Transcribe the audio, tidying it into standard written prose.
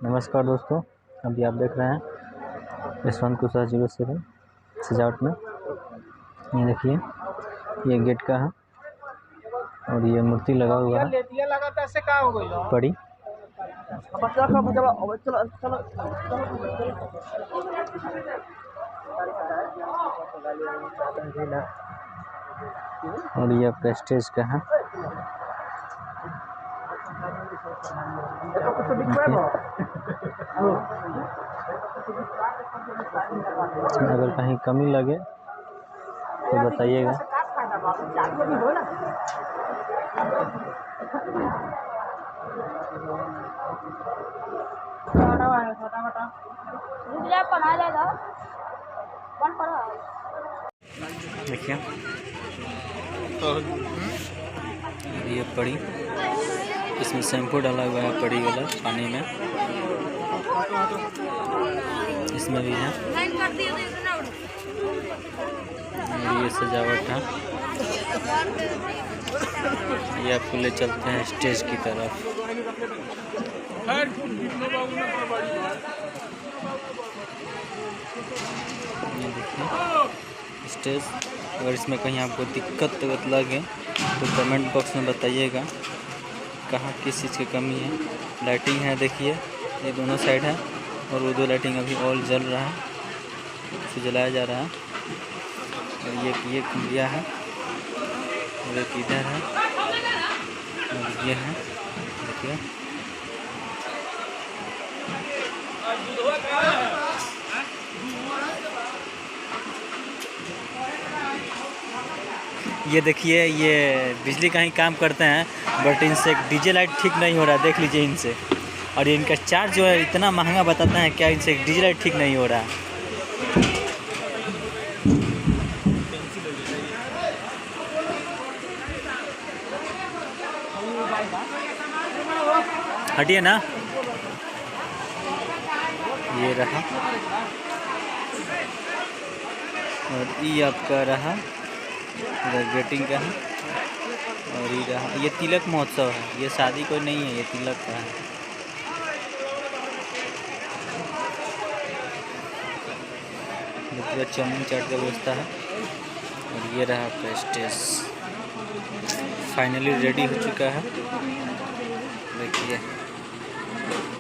नमस्कार दोस्तों, अभी आप देख रहे हैं यशवंत कुशवाहा 07 सजावट में। ये देखिए, ये गेट का है और ये मूर्ति लगा हुआ है पड़ी। और ये प्रेस्टेज का है। अगर कहीं कमी लगे तो बताइएगा। देखिए, ये पड़ी, इसमें शैम्पू डाला हुआ है पड़ी वाला पानी में। इसमें भी है। ये सजावट है। ये आपको ले चलते हैं स्टेज की तरफ। ये देखिए स्टेज। अगर इसमें कहीं आपको दिक्कत लगे तो कमेंट बॉक्स में बताइएगा कहाँ किस चीज़ की कमी है। लाइटिंग है, देखिए ये दोनों साइड है और वो दो लाइटिंग अभी ऑल जल रहा है, इसे जलाया जा रहा है। और ये कुंडिया है और एक इधर है और ये है, देखिए। ये देखिए, ये बिजली का ही काम करते हैं, बट इनसे डीजे लाइट ठीक नहीं हो रहा, देख लीजिए इनसे। और ये इनका चार्ज जो है इतना महंगा बताते हैं, क्या इनसे डीजे लाइट ठीक नहीं हो रहा। हटिए ना। ये रहा और ये आपका रहा गेटिंग का है। और ये रहा, ये तिलक महोत्सव है, ये शादी कोई नहीं है, ये तिलक का है। पूरा चाउमीन चाट का व्यवस्था है। और ये रहा आपका स्टेज, फाइनली रेडी हो चुका है, देखिए।